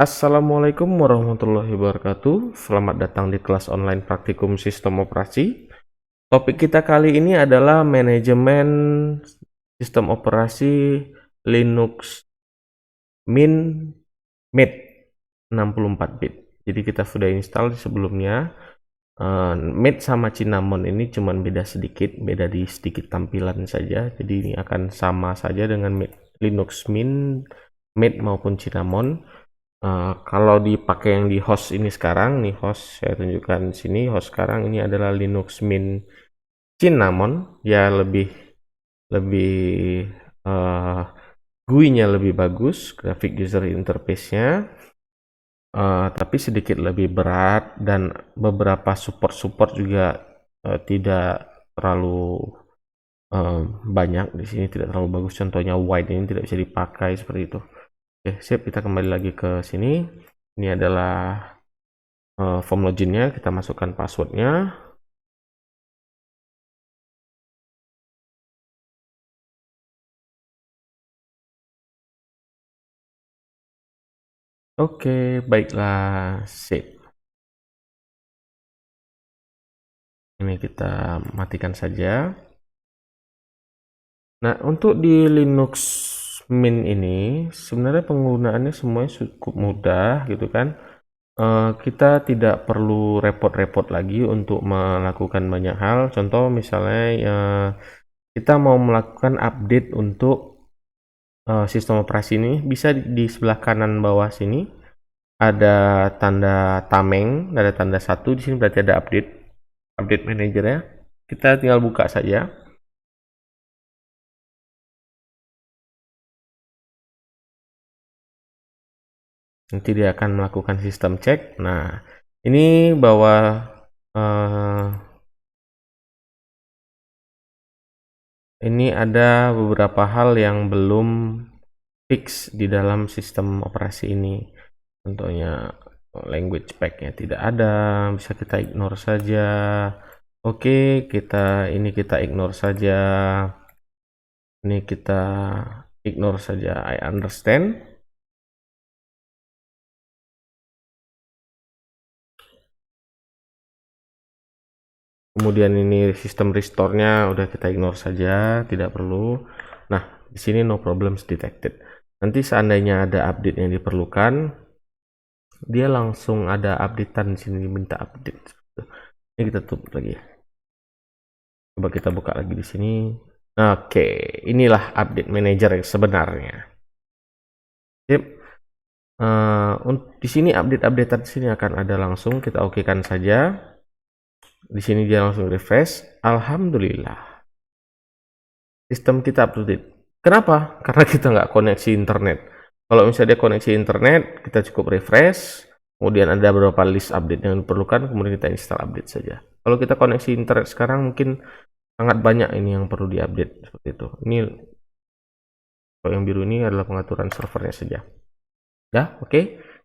Assalamualaikum warahmatullahi wabarakatuh. Selamat datang di kelas online praktikum sistem operasi. Topik kita kali ini adalah manajemen sistem operasi Linux Mint 64 bit. Jadi kita sudah install sebelumnya. Mint sama Cinnamon ini cuman beda sedikit, beda di sedikit tampilan saja. Jadi ini akan sama saja dengan Linux Mint maupun Cinnamon. Kalau dipakai yang di host ini sekarang, nih host saya tunjukkan di sini, host sekarang ini adalah Linux Mint Cinnamon, ya lebih lebih uh, GUI-nya lebih bagus, graphic user interface-nya, tapi sedikit lebih berat dan beberapa support juga tidak terlalu banyak di sini, tidak terlalu bagus. Contohnya wide ini tidak bisa dipakai seperti itu. Oke, sip, kita kembali lagi ke sini. Ini adalah form loginnya, kita masukkan passwordnya. Oke, baiklah, sip. Ini kita matikan saja. Nah, untuk di Linux Mint ini sebenarnya penggunaannya semuanya cukup mudah gitu kan. Kita tidak perlu repot-repot lagi untuk melakukan banyak hal. Contoh misalnya kita mau melakukan update untuk sistem operasi ini, bisa di sebelah kanan bawah sini ada tanda tameng, ada tanda 1 di sini, berarti ada update manager ya. Kita tinggal buka saja. Nanti dia akan melakukan sistem cek. Nah, ini bahwa ini ada beberapa hal yang belum fix di dalam sistem operasi ini. Contohnya language pack-nya tidak ada, bisa kita ignore saja. Oke, kita ignore saja. Ini kita ignore saja, I understand. Kemudian ini sistem restore-nya udah kita ignore saja, tidak perlu. Nah, di sini no problems detected. Nanti seandainya ada update yang diperlukan, dia langsung ada updatean di sini, minta update. Ini kita tutup lagi. Coba kita buka lagi di sini. Oke, inilah update manager yang sebenarnya. Sip. Di sini update-updatean di sini akan ada langsung, kita okekan saja. Di sini dia langsung refresh. Alhamdulillah, sistem kita update. Kenapa? Karena kita nggak koneksi internet. Kalau misalnya dia koneksi internet, kita cukup refresh. Kemudian ada beberapa list update yang diperlukan, kemudian kita install update saja. Kalau kita koneksi internet sekarang mungkin sangat banyak ini yang perlu diupdate seperti itu. Ini kalau yang biru ini adalah pengaturan servernya saja. Ya, oke.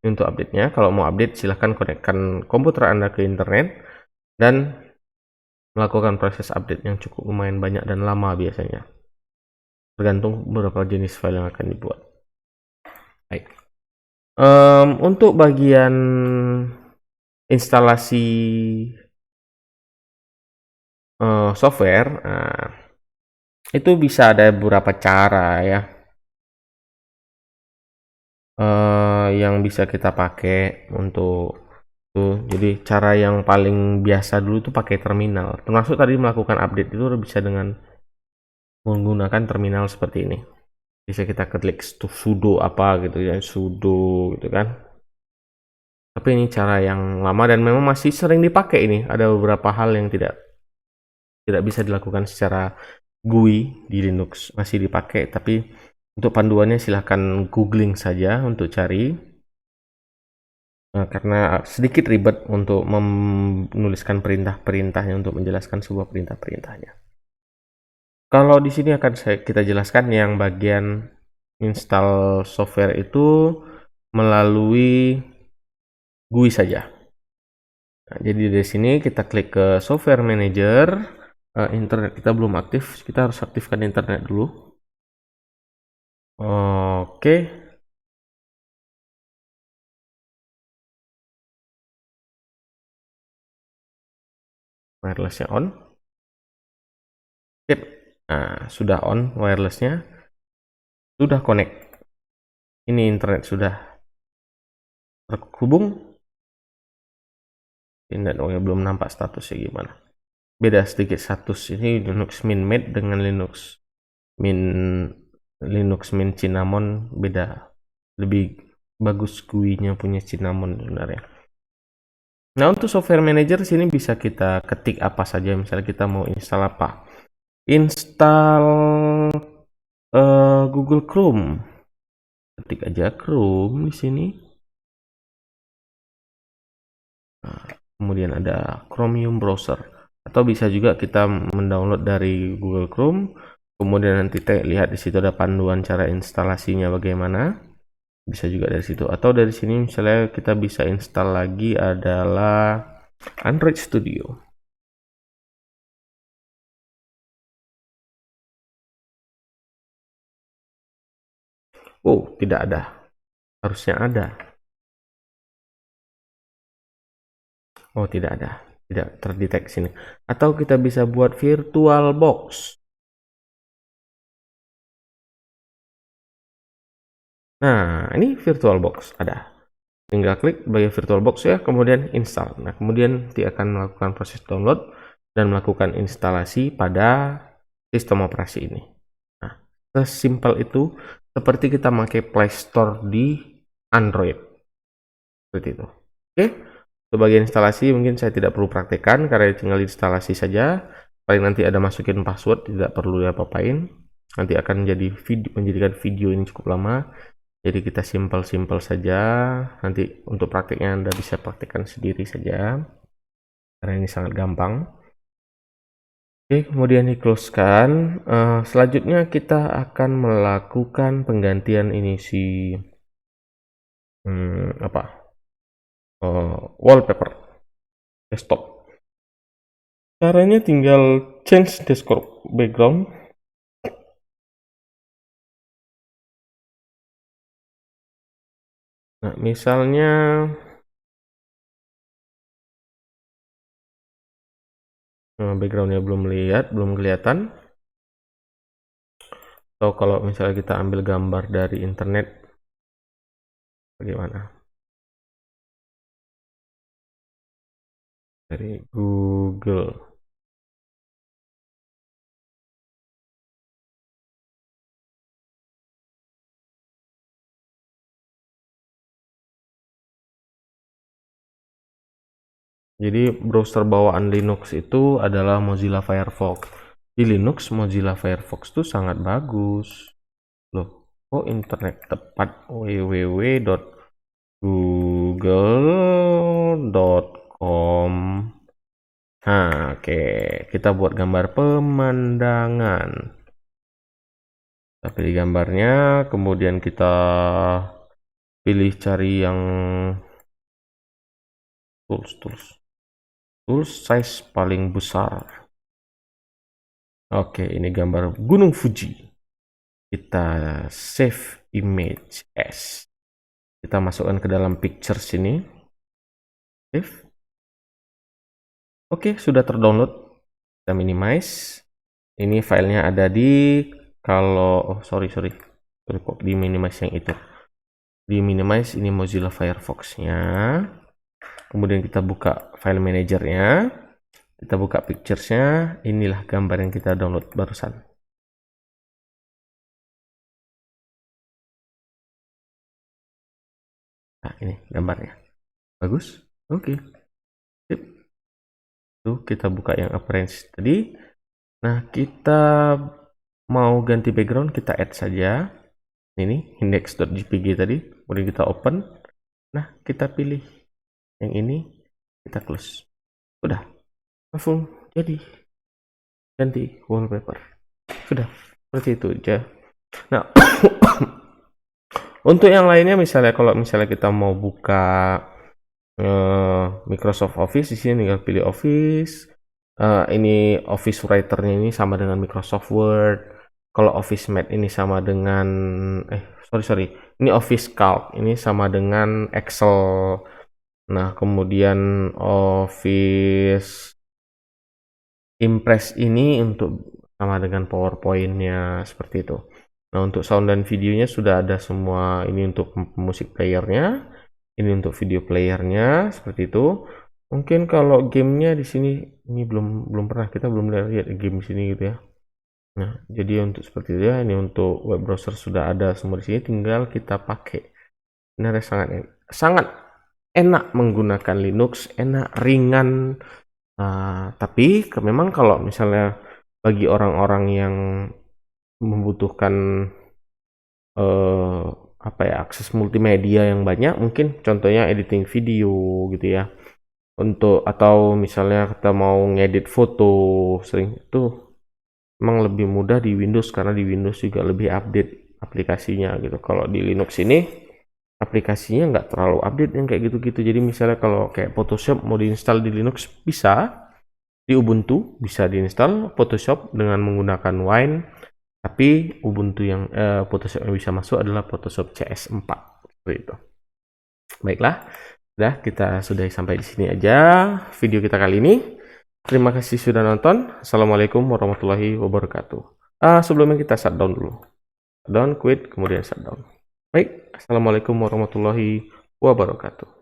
Ini untuk update-nya. Kalau mau update silahkan konekkan komputer Anda ke internet dan melakukan proses update yang cukup lumayan banyak dan lama biasanya. Tergantung beberapa jenis file yang akan dibuat. Baik. Untuk bagian instalasi software, itu bisa ada beberapa cara ya yang bisa kita pakai untuk tuh. Jadi cara yang paling biasa dulu tuh pakai terminal. Termasuk tadi melakukan update itu bisa dengan menggunakan terminal seperti ini. Bisa kita klik sudo apa gitu ya, sudo gitu kan. Tapi ini cara yang lama dan memang masih sering dipakai ini. Ada beberapa hal yang tidak bisa dilakukan secara GUI di Linux, masih dipakai, tapi untuk panduannya silahkan googling saja untuk cari. Karena sedikit ribet untuk menuliskan perintah-perintahnya, untuk menjelaskan sebuah perintah-perintahnya. Kalau di sini akan kita jelaskan yang bagian install software itu melalui GUI saja. Nah, jadi dari sini kita klik ke software manager. Internet kita belum aktif, kita harus aktifkan internet dulu. Oke. wirelessnya on. Sip. Nah, sudah on wirelessnya, sudah connect. Ini internet sudah terhubung. Ini belum nampak statusnya gimana. Beda sedikit status ini Linux Mint Mate dengan Linux Mint Cinnamon beda. Lebih bagus GUI-nya punya Cinnamon sebenarnya. Nah, untuk software manager sini bisa kita ketik apa saja, misalnya kita mau install apa. Install Google Chrome. Ketik aja Chrome di sini. Nah, kemudian ada Chromium browser, atau bisa juga kita mendownload dari Google Chrome. Kemudian nanti lihat di situ ada panduan cara instalasinya bagaimana. Bisa juga dari situ, atau dari sini misalnya kita bisa install lagi adalah Android Studio. Oh, tidak ada. Harusnya ada. Oh, tidak ada. Tidak terdeteksi sini. Atau kita bisa buat VirtualBox. Nah, ini VirtualBox ada. Tinggal klik sebagai VirtualBox ya, kemudian install. Nah, kemudian nanti akan melakukan proses download dan melakukan instalasi pada sistem operasi ini. Nah, sesimpel itu, seperti kita pakai Play Store di Android. Seperti itu. Oke, sebagai instalasi mungkin saya tidak perlu praktekkan karena tinggal instalasi saja. Paling nanti ada masukin password, tidak perlu diapa-apain. Nanti akan menjadikan video ini cukup lama. Jadi kita simpel-simpel saja. Nanti untuk praktiknya Anda bisa praktekkan sendiri saja, karena ini sangat gampang. Oke, kemudian di close-kan. Selanjutnya kita akan melakukan penggantian ini si wallpaper desktop. Caranya tinggal change desktop background. Nah, misalnya backgroundnya belum kelihatan. Atau kalau misalnya kita ambil gambar dari internet, bagaimana? Dari Google. Jadi browser bawaan Linux itu adalah Mozilla Firefox. Di Linux Mozilla Firefox itu sangat bagus. Loh, kok internet tepat www.google.com. Nah, oke, kita buat gambar pemandangan. Kita pilih gambarnya, kemudian kita pilih cari yang tools size paling besar. Oke, ini gambar Gunung Fuji. Kita save image as. Kita masukkan ke dalam picture sini. Save. Oke, sudah terdownload. Kita minimize. Ini filenya ada di sorry kok di minimize yang itu. Di minimize ini Mozilla Firefox-nya. Kemudian kita buka file manajernya. Kita buka pictures-nya. Inilah gambar yang kita download barusan. Nah, ini gambarnya. Bagus? Oke. Sip. Tuh, kita buka yang appearance tadi. Nah, kita mau ganti background, kita add saja. Ini index.jpg tadi. Kemudian kita open. Nah, kita pilih yang ini. Kita close. Udah. Langsung jadi. Ganti wallpaper. Sudah. Seperti itu aja. Nah, untuk yang lainnya misalnya kalau misalnya kita mau buka Microsoft Office, di sini tinggal pilih Office. Ini Office Writer-nya ini sama dengan Microsoft Word. Kalau Office Mate ini sama dengan sorry, ini Office Calc ini sama dengan Excel. Nah, kemudian Office Impress ini untuk sama dengan PowerPoint-nya seperti itu. Nah, untuk sound dan videonya sudah ada semua. Ini untuk musik playernya, ini untuk video playernya seperti itu. Mungkin kalau gamenya di sini ini belum pernah, kita belum lihat game di sini gitu ya. Nah, jadi untuk seperti itu ya. Ini untuk web browser sudah ada semua di sini, tinggal kita pakai. Ini sangat enak menggunakan Linux, enak, ringan. Tapi memang kalau misalnya bagi orang-orang yang membutuhkan akses multimedia yang banyak, mungkin contohnya editing video gitu ya, atau misalnya kita mau ngedit foto, sering itu memang lebih mudah di Windows, karena di Windows juga lebih update aplikasinya gitu. Kalau di Linux ini aplikasinya nggak terlalu update yang kayak gitu-gitu. Jadi misalnya kalau kayak Photoshop mau diinstal di Linux bisa, di Ubuntu bisa diinstal Photoshop dengan menggunakan Wine, tapi Ubuntu yang Photoshop yang bisa masuk adalah Photoshop CS4 seperti itu. Baiklah, kita sudah sampai di sini aja video kita kali ini. Terima kasih sudah nonton. Assalamualaikum warahmatullahi wabarakatuh. Sebelumnya kita shutdown dulu. Shutdown, quit, kemudian shutdown. Baik, assalamualaikum warahmatullahi wabarakatuh.